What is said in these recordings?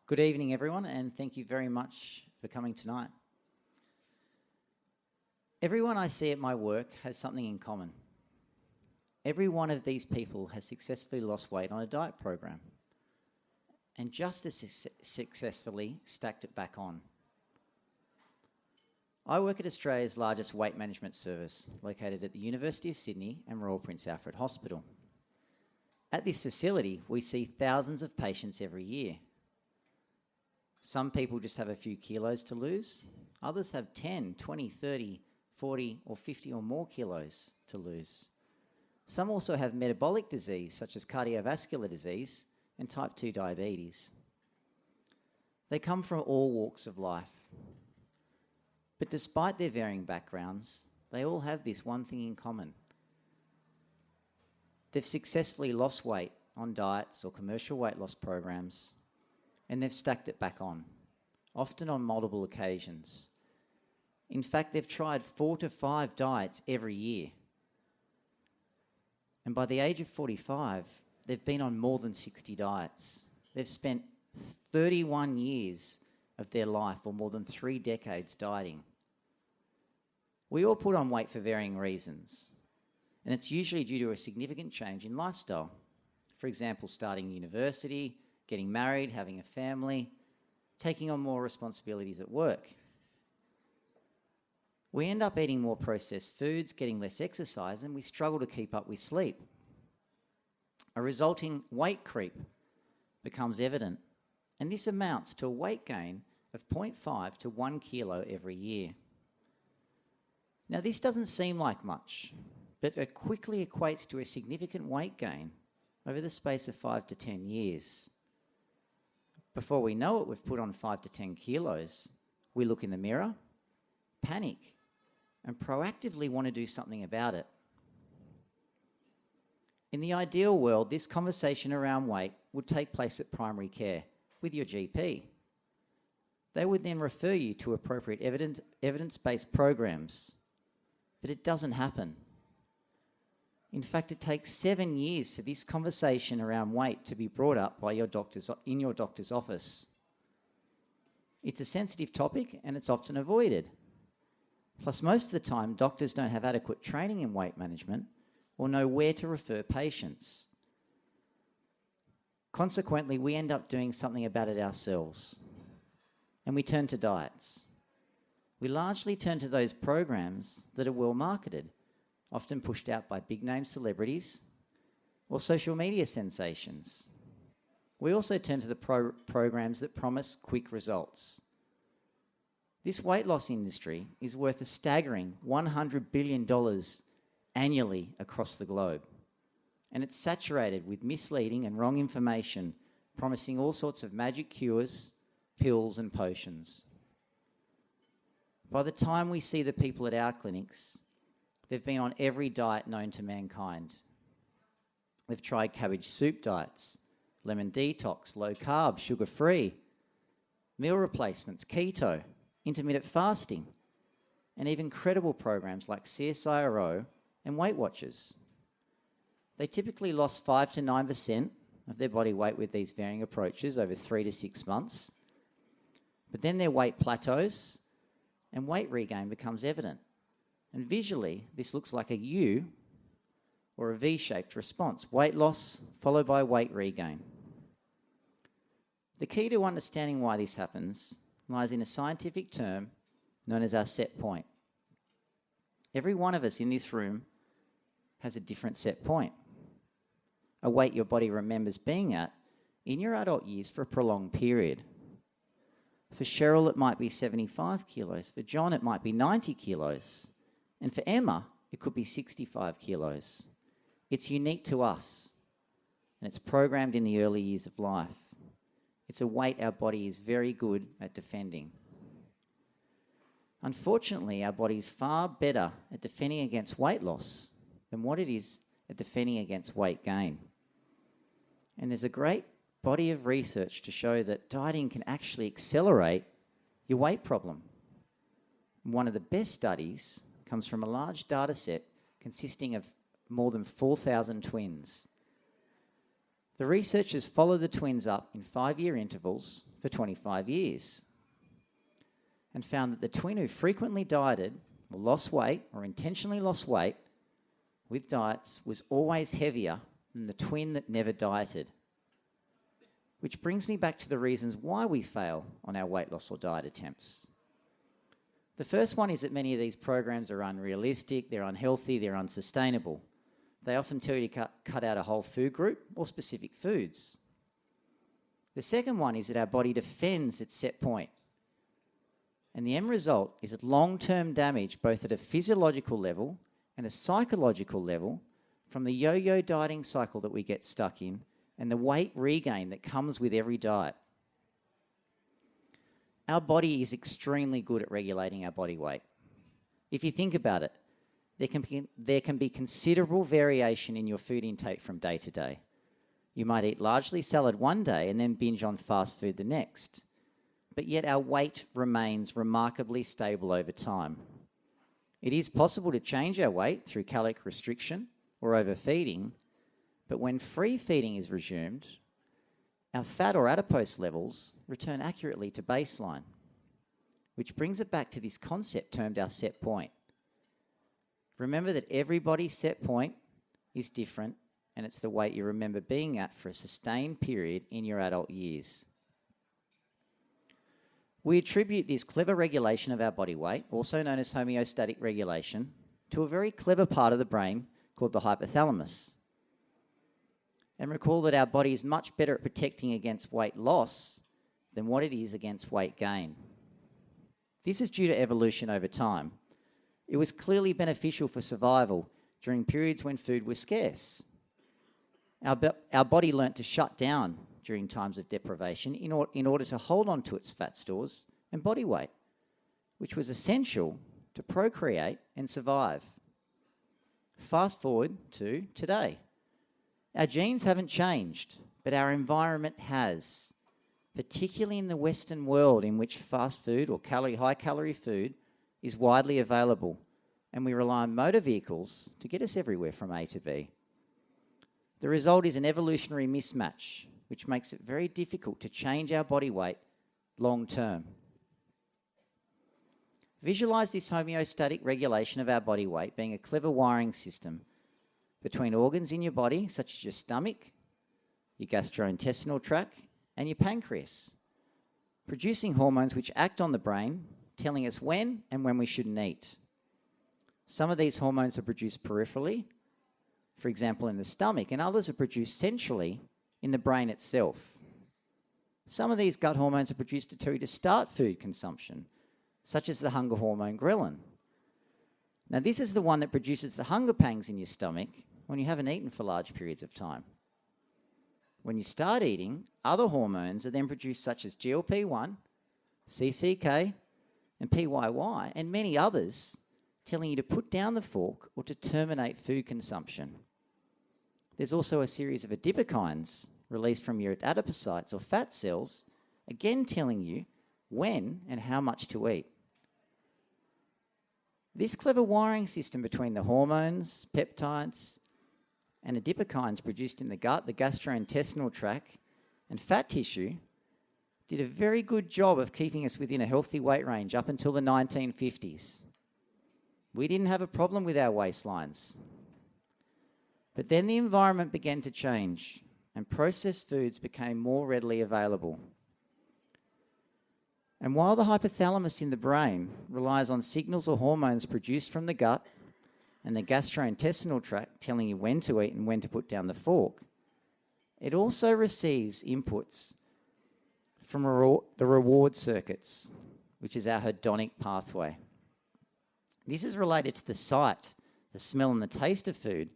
Good evening, everyone, and thank you very much for coming tonight. Everyone I see at my work has something in common. Every one of these people has successfully lost weight on a diet program and just as successfully stacked it back on. I work at Australia's largest weight management service, located at the University of Sydney and Royal Prince Alfred Hospital. At this facility, we see thousands of patients every year. Some people just have a few kilos to lose. Others have 10, 20, 30, 40 or 50 or more kilos to lose. Some also have metabolic disease, such as cardiovascular disease and type 2 diabetes. They come from all walks of life. But despite their varying backgrounds, they all have this one thing in common. They've successfully lost weight on diets or commercial weight loss programs, and they've stacked it back on, often on multiple occasions. In fact, they've tried 4 to 5 diets every year. And by the age of 45, they've been on more than 60 diets. They've spent 31 years of their life, or more than 3 decades, dieting. We all put on weight for varying reasons, and it's usually due to a significant change in lifestyle. For example, starting university, getting married, having a family, taking on more responsibilities at work. We end up eating more processed foods, getting less exercise, and we struggle to keep up with sleep. A resulting weight creep becomes evident, and this amounts to a weight gain of 0.5 to 1 kilo every year. Now, this doesn't seem like much, but it quickly equates to a significant weight gain over the space of 5 to 10 years. Before we know it, we've put on 5 to 10 kilos. We look in the mirror, panic, and proactively want to do something about it. In the ideal world, this conversation around weight would take place at primary care with your GP. They would then refer you to appropriate evidence-based programs, but it doesn't happen. In fact, it takes 7 years for this conversation around weight to be brought up by in your doctor's office. It's a sensitive topic and it's often avoided. Plus, most of the time, doctors don't have adequate training in weight management or know where to refer patients. Consequently, we end up doing something about it ourselves, and we turn to diets. We largely turn to those programs that are well marketed, often pushed out by big-name celebrities or social media sensations. We also turn to the programs that promise quick results. This weight loss industry is worth a staggering $100 billion annually across the globe, and it's saturated with misleading and wrong information, promising all sorts of magic cures, pills and potions. By the time we see the people at our clinics, they've been on every diet known to mankind. They've tried cabbage soup diets, lemon detox, low carb, sugar-free, meal replacements, keto, intermittent fasting, and even credible programs like CSIRO and Weight Watchers. They typically lost 5 to 9% of their body weight with these varying approaches over 3 to 6 months, but then their weight plateaus and weight regain becomes evident. And visually, this looks like a U or a V-shaped response. Weight loss followed by weight regain. The key to understanding why this happens lies in a scientific term known as our set point. Every one of us in this room has a different set point, a weight your body remembers being at in your adult years for a prolonged period. For Cheryl, it might be 75 kilos. For John, it might be 90 kilos. And for Emma, it could be 65 kilos. It's unique to us, and it's programmed in the early years of life. It's a weight our body is very good at defending. Unfortunately, our body is far better at defending against weight loss than what it is at defending against weight gain. And there's a great body of research to show that dieting can actually accelerate your weight problem. One of the best studies comes from a large data set consisting of more than 4,000 twins. The researchers followed the twins up in 5-year intervals for 25 years and found that the twin who frequently dieted or lost weight or intentionally lost weight with diets was always heavier than the twin that never dieted. Which brings me back to the reasons why we fail on our weight loss or diet attempts. The first one is that many of these programs are unrealistic, they're unhealthy, they're unsustainable. They often tell you to cut out a whole food group or specific foods. The second one is that our body defends its set point. And the end result is that long-term damage, both at a physiological level and a psychological level, from the yo-yo dieting cycle that we get stuck in and the weight regain that comes with every diet. Our body is extremely good at regulating our body weight. If you think about it, there can be considerable variation in your food intake from day to day. You might eat largely salad one day and then binge on fast food the next. But yet our weight remains remarkably stable over time. It is possible to change our weight through caloric restriction or overfeeding, but when free feeding is resumed, our fat or adipose levels return accurately to baseline, which brings it back to this concept termed our set point. Remember that everybody's set point is different, and it's the weight you remember being at for a sustained period in your adult years. We attribute this clever regulation of our body weight, also known as homeostatic regulation, to a very clever part of the brain called the hypothalamus. And recall that our body is much better at protecting against weight loss than what it is against weight gain. This is due to evolution over time. It was clearly beneficial for survival during periods when food was scarce. Our body learnt to shut down during times of deprivation in order to hold on to its fat stores and body weight, which was essential to procreate and survive. Fast forward to today. Our genes haven't changed, but our environment has, particularly in the Western world in which fast food or high-calorie food is widely available, and we rely on motor vehicles to get us everywhere from A to B. The result is an evolutionary mismatch, which makes it very difficult to change our body weight long term. Visualize this homeostatic regulation of our body weight being a clever wiring system between organs in your body, such as your stomach, your gastrointestinal tract, and your pancreas, producing hormones which act on the brain, telling us when and when we shouldn't eat. Some of these hormones are produced peripherally, for example in the stomach, and others are produced centrally in the brain itself. Some of these gut hormones are produced to tell you to start food consumption, such as the hunger hormone ghrelin. Now, this is the one that produces the hunger pangs in your stomach when you haven't eaten for large periods of time. When you start eating, other hormones are then produced, such as GLP-1, CCK, and PYY, and many others, telling you to put down the fork or to terminate food consumption. There's also a series of adipokines released from your adipocytes or fat cells, again telling you when and how much to eat. This clever wiring system between the hormones, peptides, and adipokines produced in the gut, the gastrointestinal tract, and fat tissue did a very good job of keeping us within a healthy weight range up until the 1950s. We didn't have a problem with our waistlines. But then the environment began to change, and processed foods became more readily available. And while the hypothalamus in the brain relies on signals or hormones produced from the gut and the gastrointestinal tract telling you when to eat and when to put down the fork, it also receives inputs from the reward circuits, which is our hedonic pathway. This is related to the sight, the smell and the taste of food,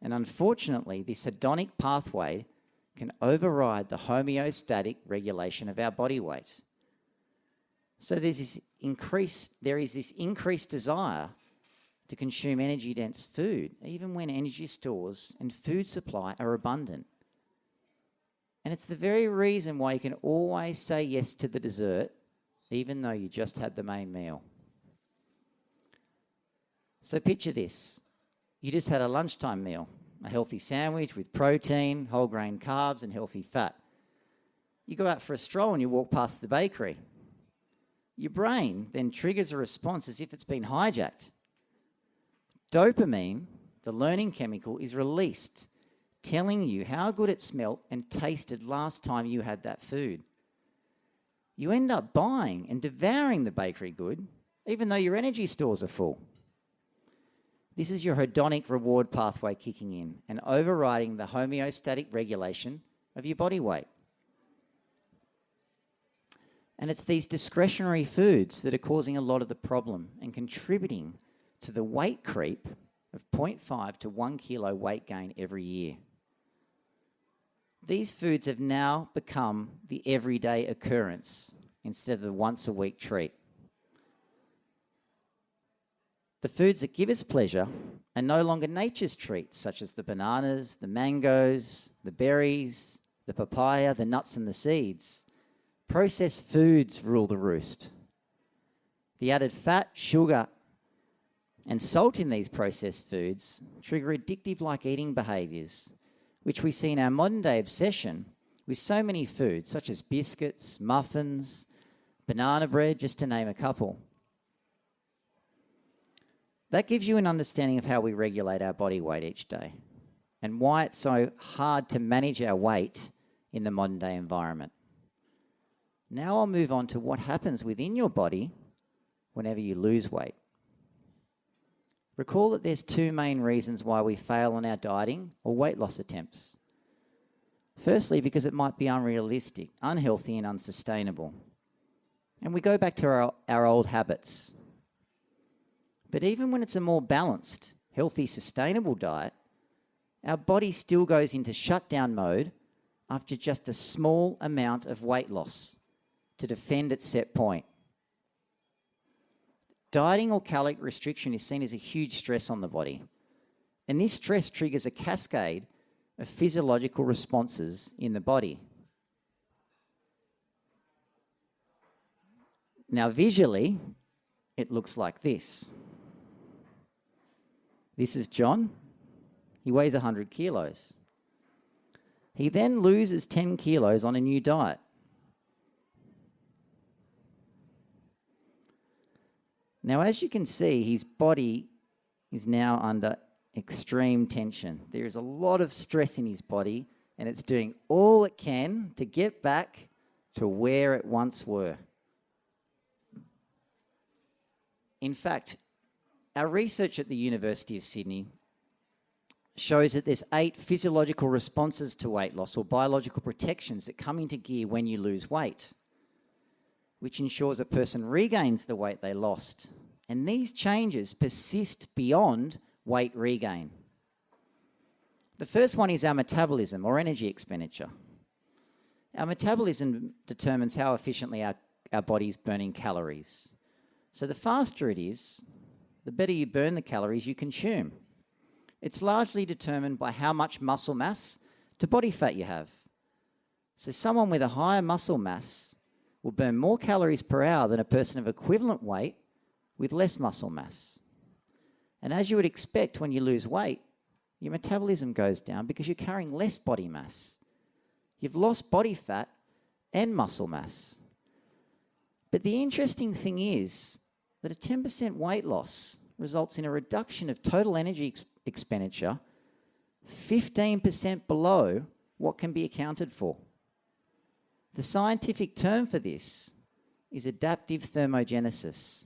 and unfortunately this hedonic pathway can override the homeostatic regulation of our body weight. So there is this increased desire to consume energy-dense food, even when energy stores and food supply are abundant. And it's the very reason why you can always say yes to the dessert, even though you just had the main meal. So picture this. You just had a lunchtime meal. a healthy sandwich with protein, whole grain carbs, and healthy fat. You go out for a stroll and you walk past the bakery. Your brain then triggers a response as if it's been hijacked. Dopamine, the learning chemical, is released, telling you how good it smelt and tasted last time you had that food. You end up buying and devouring the bakery good, even though your energy stores are full. This is your hedonic reward pathway kicking in and overriding the homeostatic regulation of your body weight. And it's these discretionary foods that are causing a lot of the problem and contributing to the weight creep of 0.5 to 1 kilo weight gain every year. These foods have now become the everyday occurrence instead of the once-a-week treat. The foods that give us pleasure are no longer nature's treats, such as the bananas, the mangoes, the berries, the papaya, the nuts and the seeds. Processed foods rule the roost. The added fat, sugar, and salt in these processed foods trigger addictive-like eating behaviours, which we see in our modern-day obsession with so many foods, such as biscuits, muffins, banana bread, just to name a couple. That gives you an understanding of how we regulate our body weight each day and why it's so hard to manage our weight in the modern-day environment. Now I'll move on to what happens within your body whenever you lose weight. Recall that there's two main reasons why we fail on our dieting or weight loss attempts. Firstly, because it might be unrealistic, unhealthy, and unsustainable. And we go back to our old habits. But even when it's a more balanced, healthy, sustainable diet, our body still goes into shutdown mode after just a small amount of weight loss to defend its set point. Dieting or caloric restriction is seen as a huge stress on the body, and this stress triggers a cascade of physiological responses in the body. Now, visually, it looks like this. This is John. He weighs 100 kilos. He then loses 10 kilos on a new diet. Now, as you can see, his body is now under extreme tension. There is a lot of stress in his body, and it's doing all it can to get back to where it once were. In fact, our research at the University of Sydney shows that there's 8 physiological responses to weight loss or biological protections that come into gear when you lose weight, which ensures a person regains the weight they lost. And these changes persist beyond weight regain. The first one is our metabolism or energy expenditure. Our metabolism determines how efficiently our body's burning calories. So the faster it is, the better you burn the calories you consume. It's largely determined by how much muscle mass to body fat you have. So someone with a higher muscle mass will burn more calories per hour than a person of equivalent weight with less muscle mass. And as you would expect when you lose weight, your metabolism goes down because you're carrying less body mass. You've lost body fat and muscle mass. But the interesting thing is that a 10% weight loss results in a reduction of total energy expenditure 15% below what can be accounted for. The scientific term for this is adaptive thermogenesis,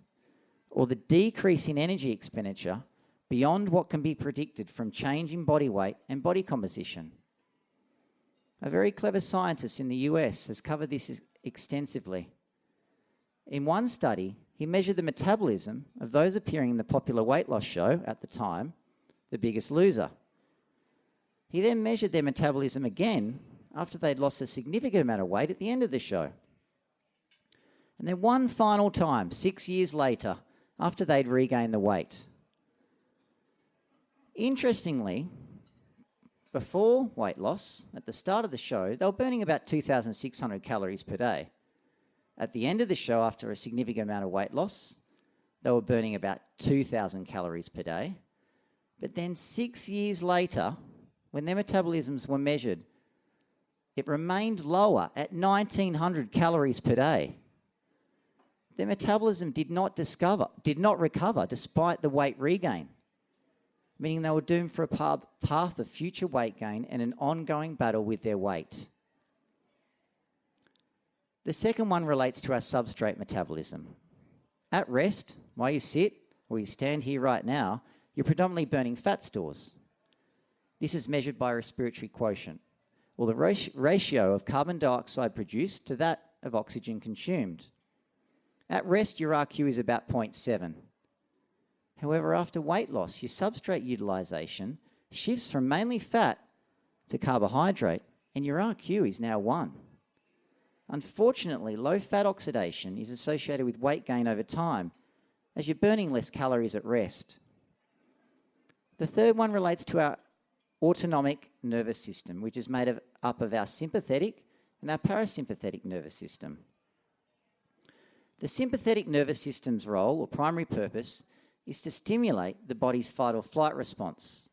or the decrease in energy expenditure beyond what can be predicted from change in body weight and body composition. A very clever scientist in the US has covered this extensively. In one study, he measured the metabolism of those appearing in the popular weight loss show at the time, The Biggest Loser. He then measured their metabolism again after they'd lost a significant amount of weight at the end of the show. And then one final time, 6 years later, after they'd regained the weight. Interestingly, before weight loss, at the start of the show, they were burning about 2,600 calories per day. At the end of the show, after a significant amount of weight loss, they were burning about 2,000 calories per day. But then 6 years later, when their metabolisms were measured, it remained lower at 1,900 calories per day. Their metabolism did not recover despite the weight regain, meaning they were doomed for a path of future weight gain and an ongoing battle with their weight. The second one relates to our substrate metabolism. At rest, while you sit or you stand here right now, you're predominantly burning fat stores. This is measured by respiratory quotient, or the ratio of carbon dioxide produced to that of oxygen consumed. At rest, your RQ is about 0.7. However, after weight loss, your substrate utilization shifts from mainly fat to carbohydrate, and your RQ is now 1. Unfortunately, low fat oxidation is associated with weight gain over time, as you're burning less calories at rest. The third one relates to our autonomic nervous system, which is made up of our sympathetic and our parasympathetic nervous system. The sympathetic nervous system's role or primary purpose is to stimulate the body's fight or flight response,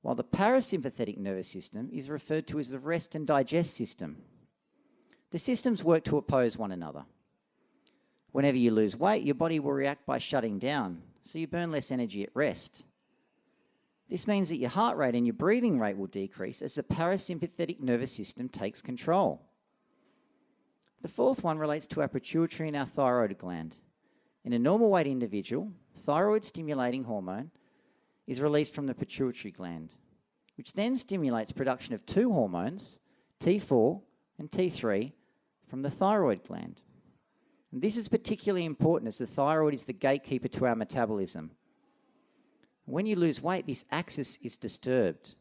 while the parasympathetic nervous system is referred to as the rest and digest system. The systems work to oppose one another. Whenever you lose weight, your body will react by shutting down, so you burn less energy at rest. This means that your heart rate and your breathing rate will decrease as the parasympathetic nervous system takes control. The fourth one relates to our pituitary and our thyroid gland. In a normal weight individual, thyroid-stimulating hormone is released from the pituitary gland, which then stimulates production of two hormones, T4 and T3, from the thyroid gland. And this is particularly important as the thyroid is the gatekeeper to our metabolism. When you lose weight, this axis is disturbed.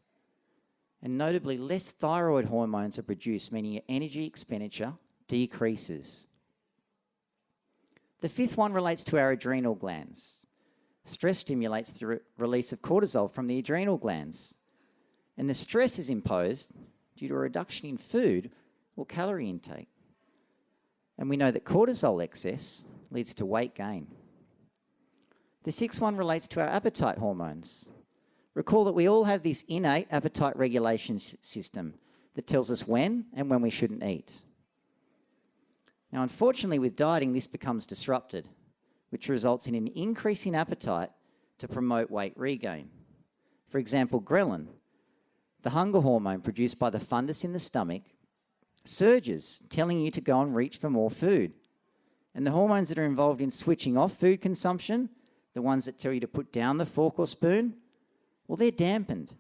And notably, less thyroid hormones are produced, meaning your energy expenditure decreases. The fifth one relates to our adrenal glands. Stress stimulates the release of cortisol from the adrenal glands. And the stress is imposed due to a reduction in food or calorie intake. And we know that cortisol excess leads to weight gain. The sixth one relates to our appetite hormones. Recall that we all have this innate appetite regulation system that tells us when and when we shouldn't eat. Now, unfortunately, with dieting, this becomes disrupted, which results in an increase in appetite to promote weight regain. For example, ghrelin, the hunger hormone produced by the fundus in the stomach, surges, telling you to go and reach for more food. And the hormones that are involved in switching off food consumption, the ones that tell you to put down the fork or spoon, well, they're dampened.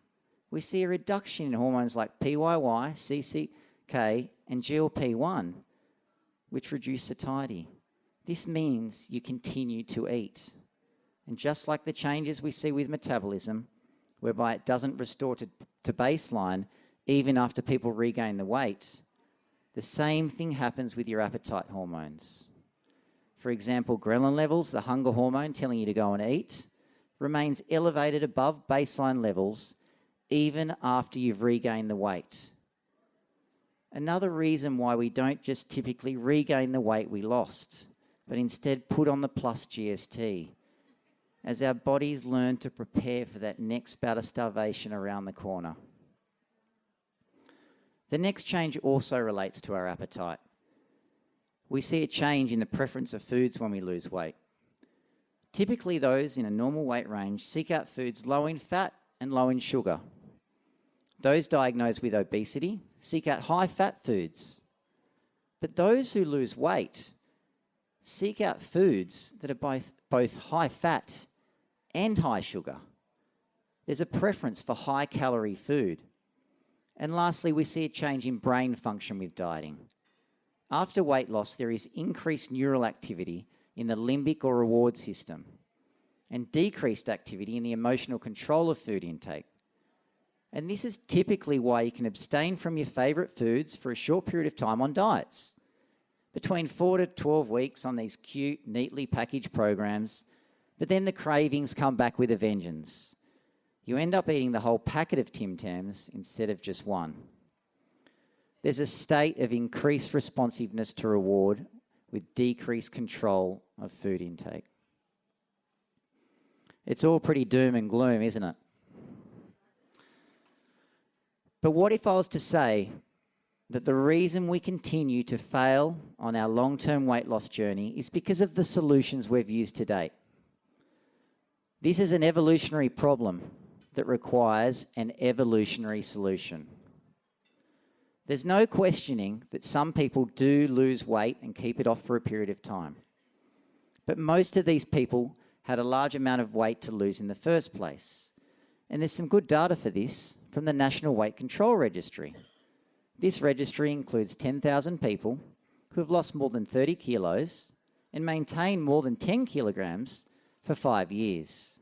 We see a reduction in hormones like PYY, CCK, and GLP-1, which reduce satiety. This means you continue to eat. And just like the changes we see with metabolism, whereby it doesn't restore to baseline even after people regain the weight, the same thing happens with your appetite hormones. For example, ghrelin levels, the hunger hormone telling you to go and eat, remains elevated above baseline levels even after you've regained the weight. Another reason why we don't just typically regain the weight we lost, but instead put on the plus GST, as our bodies learn to prepare for that next bout of starvation around the corner. The next change also relates to our appetite. We see a change in the preference of foods when we lose weight. Typically, those in a normal weight range seek out foods low in fat and low in sugar. Those diagnosed with obesity seek out high-fat foods. But those who lose weight seek out foods that are both high-fat and high sugar. There's a preference for high-calorie food. And lastly, we see a change in brain function with dieting. After weight loss, there is increased neural activity in the limbic or reward system and decreased activity in the emotional control of food intake. And this is typically why you can abstain from your favourite foods for a short period of time on diets. Between 4 to 12 weeks on these cute, neatly packaged programs, but then the cravings come back with a vengeance. You end up eating the whole packet of Tim Tams instead of just one. There's a state of increased responsiveness to reward with decreased control of food intake. It's all pretty doom and gloom, isn't it? But what if I was to say that the reason we continue to fail on our long-term weight loss journey is because of the solutions we've used to date? This is an evolutionary problem that requires an evolutionary solution. There's no questioning that some people do lose weight and keep it off for a period of time. But most of these people had a large amount of weight to lose in the first place. And there's some good data for this from the National Weight Control Registry. This registry includes 10,000 people who have lost more than 30 kilos and maintained more than 10 kilograms for 5 years.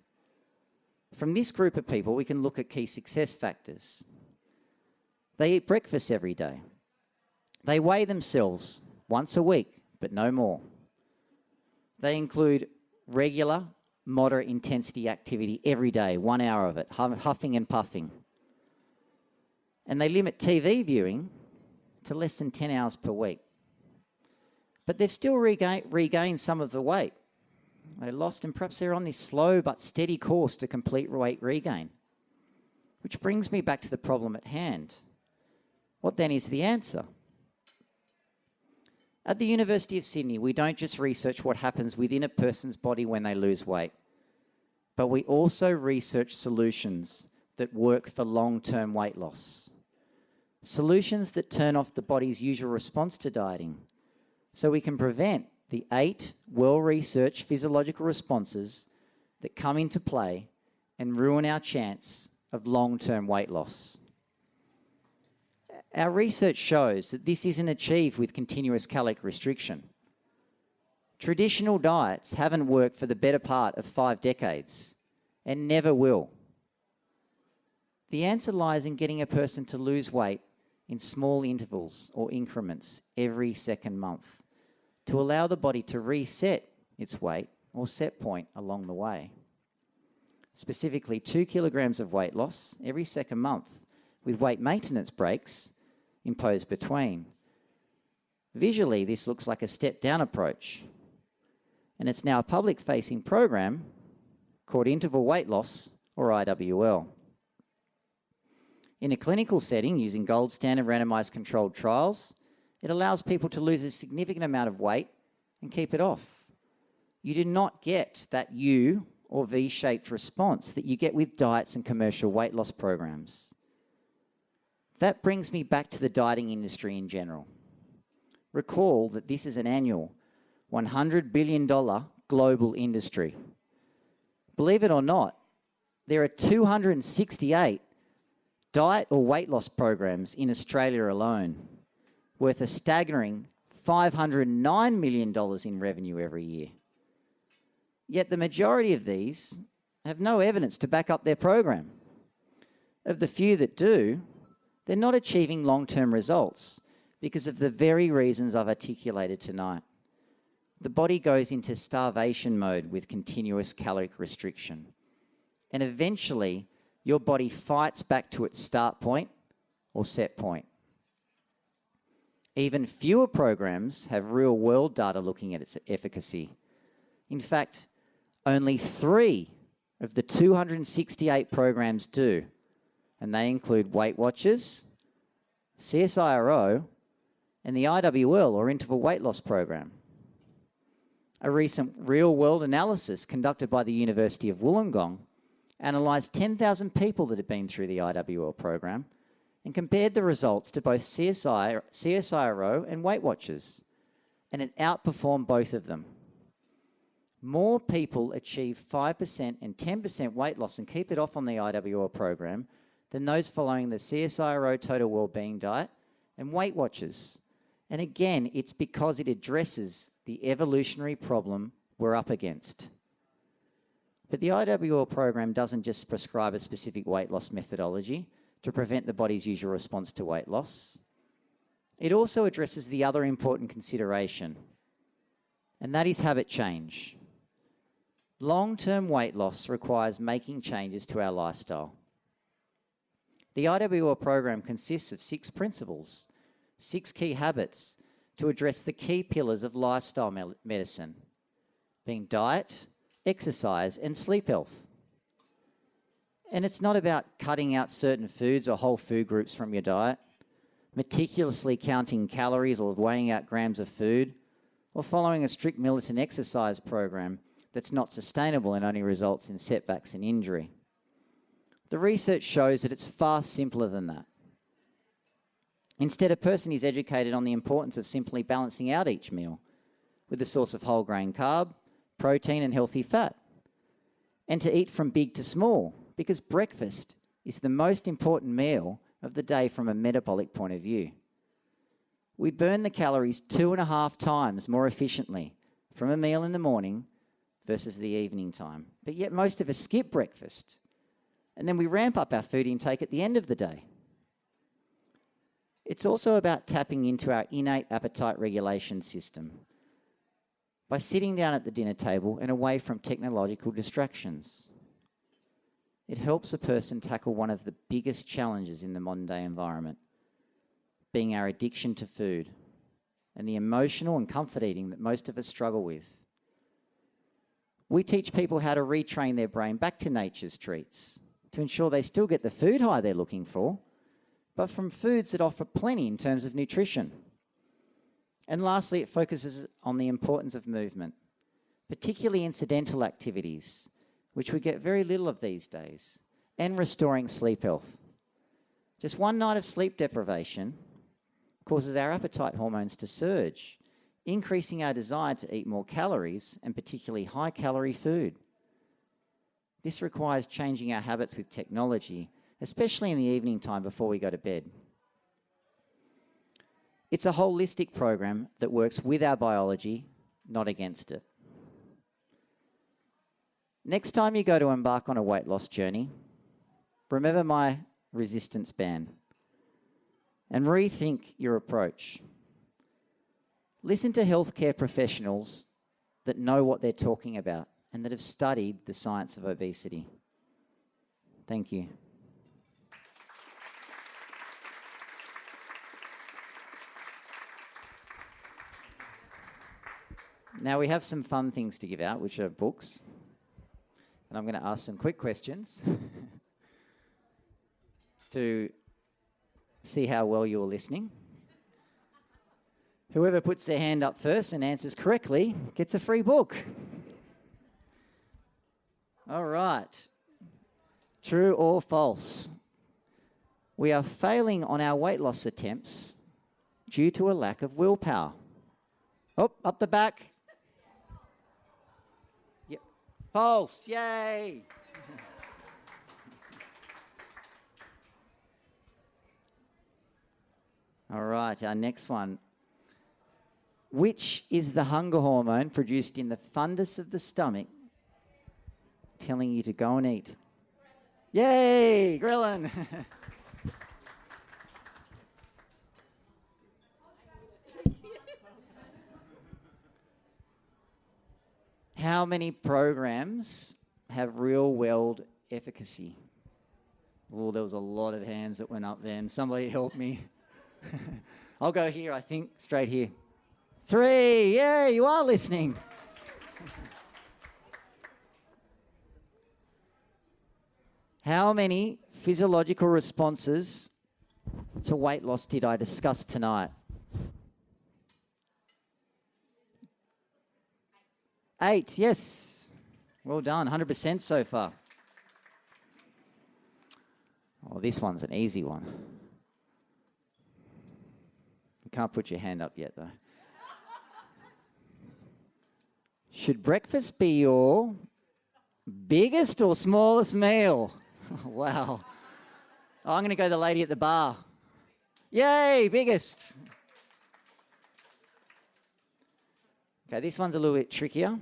From this group of people, we can look at key success factors. They eat breakfast every day. They weigh themselves once a week, but no more. They include regular, moderate intensity activity every day, 1 hour of it, huffing and puffing. And they limit TV viewing to less than 10 hours per week. But they've still regained some of the weight they lost, and perhaps they're on this slow but steady course to complete weight regain. Which brings me back to the problem at hand. What then is the answer? At the University of Sydney, we don't just research what happens within a person's body when they lose weight, but we also research solutions that work for long-term weight loss. Solutions that turn off the body's usual response to dieting, so we can prevent the 8 well-researched physiological responses that come into play and ruin our chance of long-term weight loss. Our research shows that this isn't achieved with continuous caloric restriction. Traditional diets haven't worked for the better part of 5 decades and never will. The answer lies in getting a person to lose weight in small intervals or increments every second month to allow the body to reset its weight or set point along the way. Specifically, 2 kilograms of weight loss every second month with weight maintenance breaks imposed between. Visually, this looks like a step-down approach, and it's now a public-facing program called interval weight loss, or IWL. In a clinical setting using gold standard randomized controlled trials, it allows people to lose a significant amount of weight and keep it off. You do not get that U or V-shaped response that you get with diets and commercial weight loss programs. That brings me back to the dieting industry in general. Recall that this is an annual $100 billion global industry. Believe it or not, there are 268 diet or weight loss programs in Australia alone, worth a staggering $509 million in revenue every year. Yet the majority of these have no evidence to back up their program. Of the few that do, they're not achieving long-term results because of the very reasons I've articulated tonight. The body goes into starvation mode with continuous caloric restriction. And eventually, your body fights back to its start point or set point. Even fewer programs have real-world data looking at its efficacy. In fact, only 3 of the 268 programs do, and they include Weight Watchers, CSIRO, and the IWL, or Interval Weight Loss Program. A recent real-world analysis conducted by the University of Wollongong analysed 10,000 people that had been through the IWL program and compared the results to both CSIRO and Weight Watchers, and it outperformed both of them. More people achieve 5% and 10% weight loss and keep it off on the IWL program than those following the CSIRO Total Wellbeing Diet and Weight Watchers. And again, it's because it addresses the evolutionary problem we're up against. But the IWL program doesn't just prescribe a specific weight loss methodology to prevent the body's usual response to weight loss. It also addresses the other important consideration, and that is habit change. Long-term weight loss requires making changes to our lifestyle. The IWL program consists of 6 principles, 6 key habits to address the key pillars of lifestyle medicine, being diet, exercise, and sleep health. And it's not about cutting out certain foods or whole food groups from your diet, meticulously counting calories or weighing out grams of food, or following a strict militant exercise program that's not sustainable and only results in setbacks and injury. The research shows that it's far simpler than that. Instead, a person is educated on the importance of simply balancing out each meal with a source of whole grain carb, protein and healthy fat, and to eat from big to small, because breakfast is the most important meal of the day from a metabolic point of view. We burn the calories 2.5 times more efficiently from a meal in the morning versus the evening time. But yet most of us skip breakfast, and then we ramp up our food intake at the end of the day. It's also about tapping into our innate appetite regulation system by sitting down at the dinner table and away from technological distractions. It helps a person tackle one of the biggest challenges in the modern day environment, being our addiction to food and the emotional and comfort eating that most of us struggle with. We teach people how to retrain their brain back to nature's treats to ensure they still get the food high they're looking for, but from foods that offer plenty in terms of nutrition. And lastly, it focuses on the importance of movement, particularly incidental activities, which we get very little of these days, and restoring sleep health. Just one night of sleep deprivation causes our appetite hormones to surge, increasing our desire to eat more calories and particularly high-calorie food. This requires changing our habits with technology, especially in the evening time before we go to bed. It's a holistic program that works with our biology, not against it. Next time you go to embark on a weight loss journey, remember my resistance band and rethink your approach. Listen to healthcare professionals that know what they're talking about and that have studied the science of obesity. Thank you. Now we have some fun things to give out, which are books. And I'm going to ask some quick questions to see how well you're listening. Whoever puts their hand up first and answers correctly gets a free book. All right. True or false? We are failing on our weight loss attempts due to a lack of willpower. Oh, up the back. Yep. False. Yay. All right, our next one. Which is the hunger hormone produced in the fundus of the stomach telling you to go and eat? Yay, ghrelin. How many programs have real-world efficacy? Oh, there was a lot of hands that went up then. Somebody help me. I'll go here, I think, straight here. 3, yeah, you are listening. How many physiological responses to weight loss did I discuss tonight? 8, yes. Well done, 100% so far. Oh, this one's an easy one. You can't put your hand up yet, though. Should breakfast be your biggest or smallest meal? Wow. Oh, I'm going to go the lady at the bar. Yay, biggest. Okay, this one's a little bit trickier.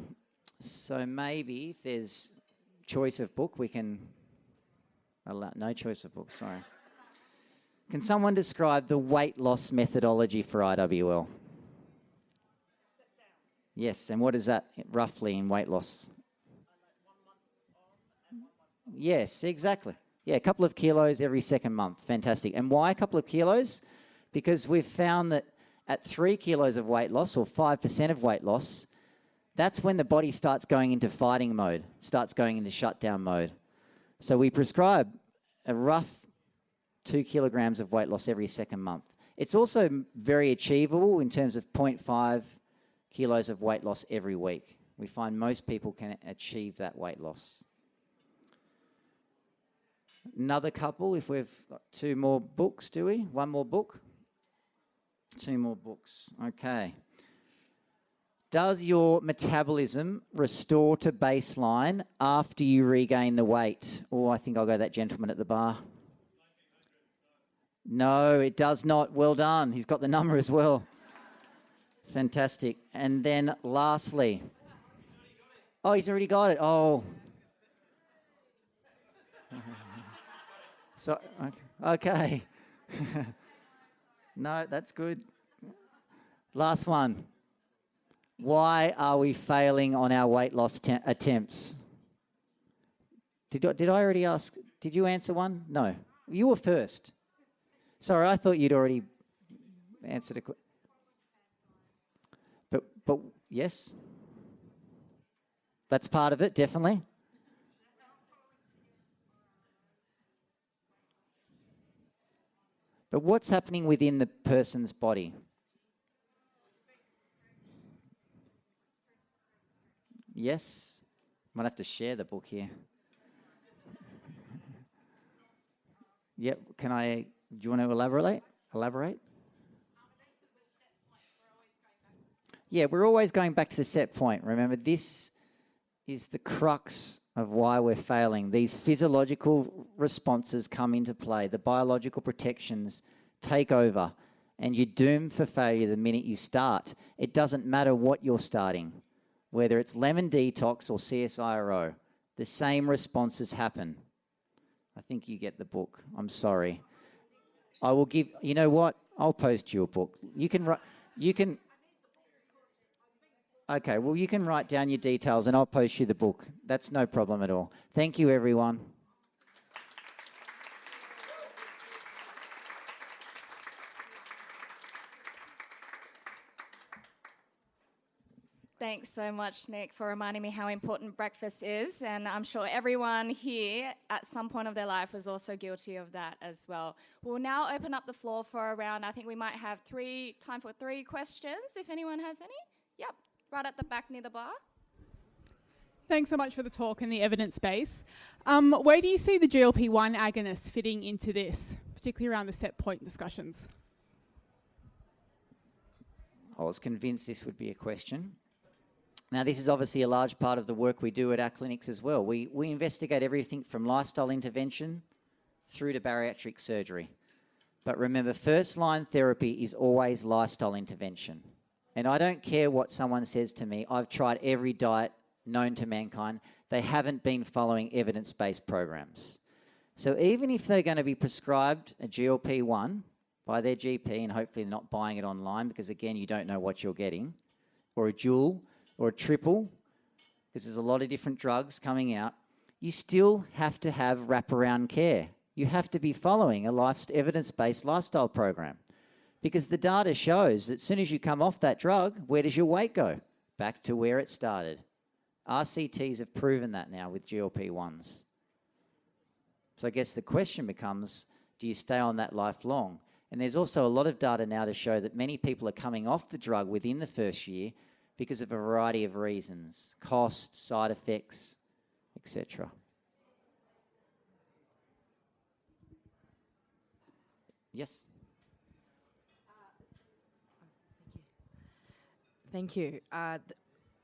So maybe if there's choice of book, we can allow... No choice of book, sorry. Can someone describe the weight loss methodology for IWL? Yes, and what is that roughly in weight loss? Yes, exactly. Yeah, a couple of kilos every second month. Fantastic. And why a couple of kilos? Because we've found that at 3 kilos of weight loss or 5% of weight loss, that's when the body starts going into fighting mode, starts going into shutdown mode. So we prescribe a rough 2 kilograms of weight loss every second month. It's also very achievable in terms of 0.5 kilos of weight loss every week. We find most people can achieve that weight loss. Another couple, if we've got 2 more books, do we? 1 more book? 2 more books. Okay. Does your metabolism restore to baseline after you regain the weight? Oh, I think I'll go that gentleman at the bar. No, it does not. Well done. He's got the number as well. Fantastic. And then lastly. Oh, he's already got it. Oh. So, okay. No, that's good. Last one. Why are we failing on our weight loss attempts? Did I already ask? Did you answer one? No. You were first. Sorry, I thought you'd already answered a question. But yes. That's part of it, definitely. But what's happening within the person's body? Yes? Might have to share the book here. Yep. Do you want to elaborate? Yeah, we're always going back to the set point. Remember, this is the crux of why we're failing. These physiological responses come into play. The biological protections take over, and you're doomed for failure the minute you start. It doesn't matter what you're starting, whether it's lemon detox or CSIRO. The same responses happen. I think you get the book. I'm sorry. I will give. You know what? I'll post you a book. You can. Okay, well, you can write down your details and I'll post you the book. That's no problem at all. Thank you, everyone. Thanks so much, Nick, for reminding me how important breakfast is. And I'm sure everyone here at some point of their life was also guilty of that as well. We'll now open up the floor for around, I think we might have time for 3 questions, if anyone has any. Yep. Right at the back near the bar. Thanks so much for the talk and the evidence base. Where do you see the GLP-1 agonists fitting into this, particularly around the set point discussions? I was convinced this would be a question. Now, this is obviously a large part of the work we do at our clinics as well. We investigate everything from lifestyle intervention through to bariatric surgery. But remember, first-line therapy is always lifestyle intervention. And I don't care what someone says to me. I've tried every diet known to mankind. They haven't been following evidence-based programs. So even if they're going to be prescribed a GLP-1 by their GP and hopefully not buying it online because, again, you don't know what you're getting, or a dual or a triple, because there's a lot of different drugs coming out, you still have to have wraparound care. You have to be following a evidence-based lifestyle program. Because the data shows that as soon as you come off that drug, where does your weight go? Back to where it started. RCTs have proven that now with GLP-1s. So I guess the question becomes, do you stay on that lifelong? And there's also a lot of data now to show that many people are coming off the drug within the first year because of a variety of reasons, costs, side effects, etc. Yes? Thank you. I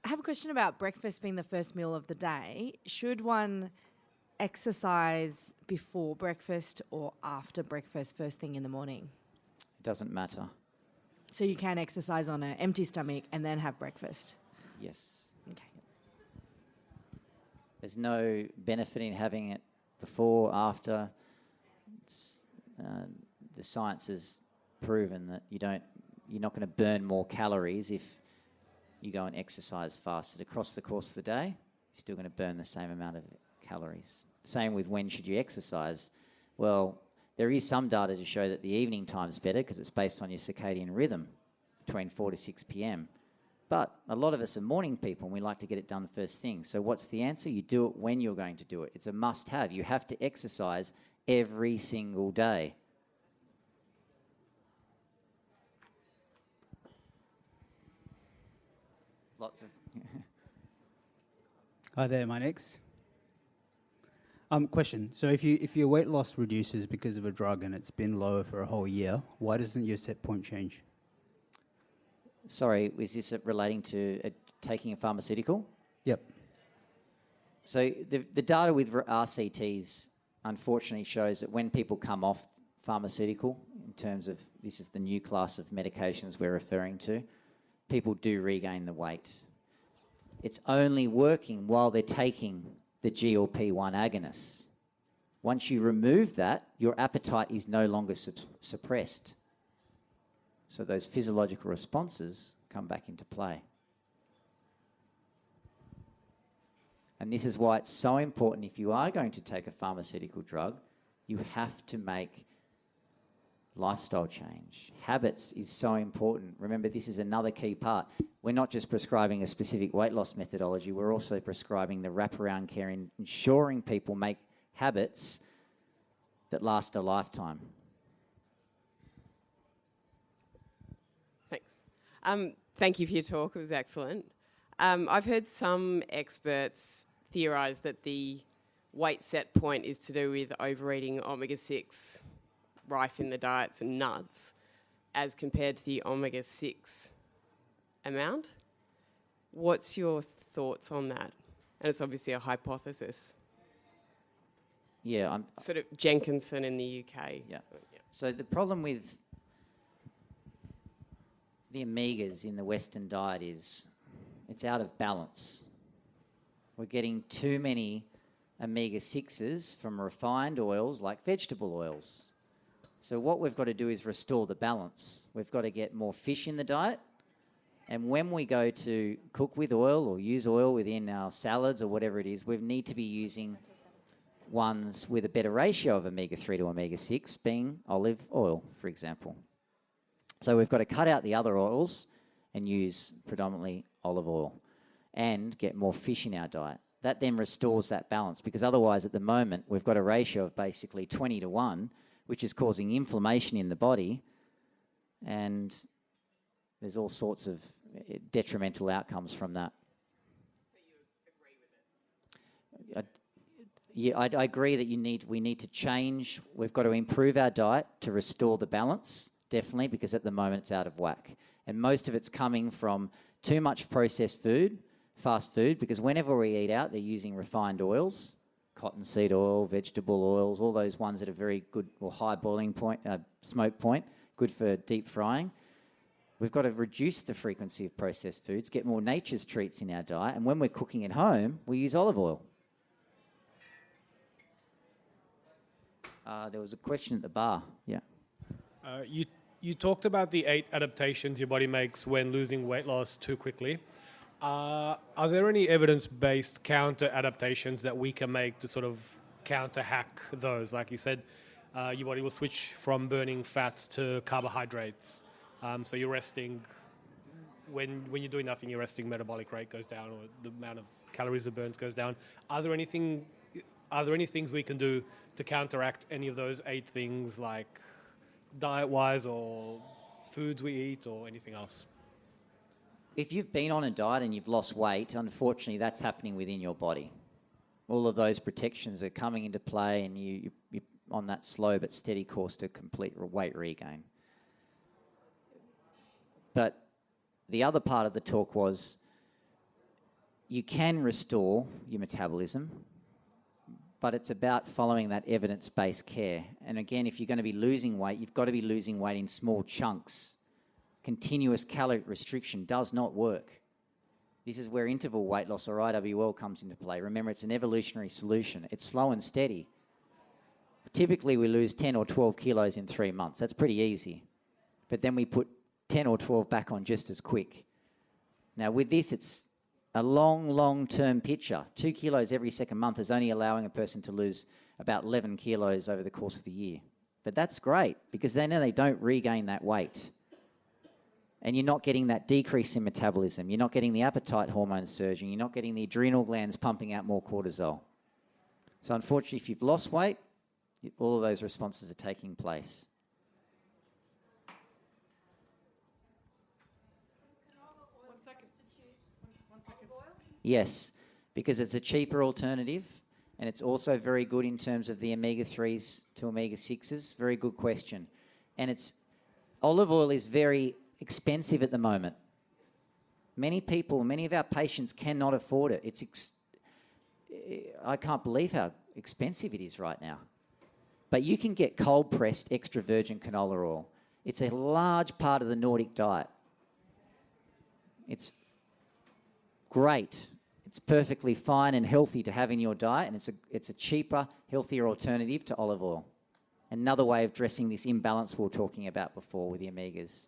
have a question about breakfast being the first meal of the day. Should one exercise before breakfast or after breakfast, first thing in the morning? It doesn't matter. So you can exercise on an empty stomach and then have breakfast? Yes. Okay. There's no benefit in having it before, after. The science has proven that you're not going to burn more calories if you go and exercise fasted. Across the course of the day, you're still going to burn the same amount of calories. Same with when should you exercise. Well, there is some data to show that the evening time's better because it's based on your circadian rhythm between 4 to 6 p.m. But a lot of us are morning people and we like to get it done first thing. So what's the answer? You do it when you're going to do it. It's a must-have. You have to exercise every single day. Lots of... Hi there, my next. Question. So if your weight loss reduces because of a drug and it's been lower for a whole year, why doesn't your set point change? Sorry, is this relating to taking a pharmaceutical? Yep. So the data with RCTs unfortunately shows that when people come off pharmaceutical, in terms of this is the new class of medications we're referring to, people do regain the weight. It's only working while they're taking the GLP-1 agonists. Once you remove that, your appetite is no longer suppressed. So those physiological responses come back into play. And this is why it's so important, if you are going to take a pharmaceutical drug, you have to make lifestyle change. Habits is so important. Remember, this is another key part. We're not just prescribing a specific weight loss methodology, we're also prescribing the wraparound care in ensuring people make habits that last a lifetime. Thanks. Thank you for your talk. It was excellent. I've heard some experts theorise that the weight set point is to do with overeating omega-6 rife in the diets and nuts as compared to the omega-6 amount. What's your thoughts on that? And it's obviously a hypothesis. Yeah, I'm sort of Jenkinson in the UK. Yeah. So the problem with the omegas in the Western diet is it's out of balance. We're getting too many omega-6s from refined oils like vegetable oils. So what we've got to do is restore the balance. We've got to get more fish in the diet. And when we go to cook with oil or use oil within our salads or whatever it is, we need to be using ones with a better ratio of omega-3 to omega-6, being olive oil, for example. So we've got to cut out the other oils and use predominantly olive oil and get more fish in our diet. That then restores that balance, because otherwise at the moment we've got a ratio of basically 20 to 1, which is causing inflammation in the body, and there's all sorts of detrimental outcomes from that. So you agree with it? Yeah, I agree that we need to change. We've got to improve our diet to restore the balance, definitely, because at the moment it's out of whack. And most of it's coming from too much processed food, fast food, because whenever we eat out, they're using refined oils, cottonseed oil, vegetable oils, all those ones that are very good, or high boiling point, smoke point, good for deep frying. We've got to reduce the frequency of processed foods, get more nature's treats in our diet, and when we're cooking at home, we use olive oil. There was a question at the bar. Yeah. You talked about the 8 adaptations your body makes when losing weight loss too quickly. Are there any evidence-based counter adaptations that we can make to sort of counter-hack those? Like you said, your body will switch from burning fats to carbohydrates. So you're resting, when you're doing nothing, your resting metabolic rate goes down, or the amount of calories it burns goes down. Are there any things we can do to counteract any of those 8 things, like diet-wise or foods we eat or anything else? If you've been on a diet and you've lost weight, unfortunately that's happening within your body. All of those protections are coming into play, and you're on that slow but steady course to complete weight regain. But the other part of the talk was you can restore your metabolism, but it's about following that evidence-based care. And again, if you're going to be losing weight, you've got to be losing weight in small chunks. Continuous caloric restriction does not work. This is where interval weight loss, or IWL, comes into play. Remember, it's an evolutionary solution. It's slow and steady. Typically, we lose 10 or 12 kilos in 3 months. That's pretty easy. But then we put 10 or 12 back on just as quick. Now, with this, it's a long-term picture. 2 kilos every second month is only allowing a person to lose about 11 kilos over the course of the year. But that's great, because then they don't regain that weight. And you're not getting that decrease in metabolism. You're not getting the appetite hormones surging. You're not getting the adrenal glands pumping out more cortisol. So unfortunately, if you've lost weight, all of those responses are taking place. Yes, because it's a cheaper alternative, and it's also very good in terms of the omega-3s to omega-6s. Very good question. And olive oil is very expensive at the moment. Many of our patients cannot afford it. I can't believe how expensive it is right now. But you can get cold-pressed extra virgin canola oil. It's a large part of the Nordic diet. It's great. It's perfectly fine and healthy to have in your diet, and it's a cheaper, healthier alternative to olive oil. Another way of addressing this imbalance we were talking about before with the omegas.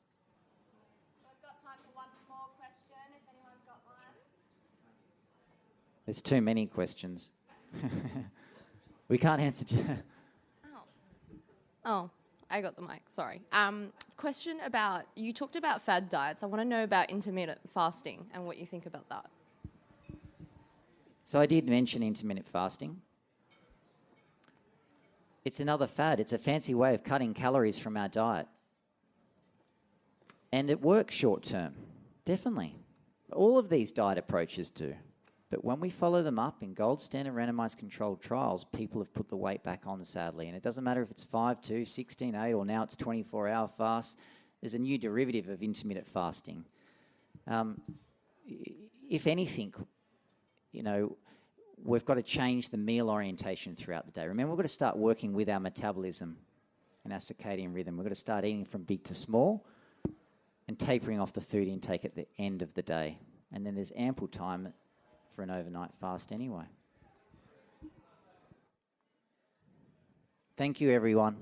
So I've got time for one more question, if anyone's got one. There's too many questions. We can't answer. Oh, I got the mic, sorry. Question about, you talked about fad diets. I want to know about intermittent fasting and what you think about that. So I did mention intermittent fasting. It's another fad. It's a fancy way of cutting calories from our diet. And it works short term, definitely. All of these diet approaches do. But when we follow them up in gold standard randomized controlled trials, people have put the weight back on, sadly. And it doesn't matter if it's 5-2, 16-8, or now it's 24-hour fast. There's a new derivative of intermittent fasting. If anything, we've got to change the meal orientation throughout the day. Remember, we've got to start working with our metabolism and our circadian rhythm. We've got to start eating from big to small and tapering off the food intake at the end of the day. And then there's ample time for an overnight fast anyway. Thank you, everyone.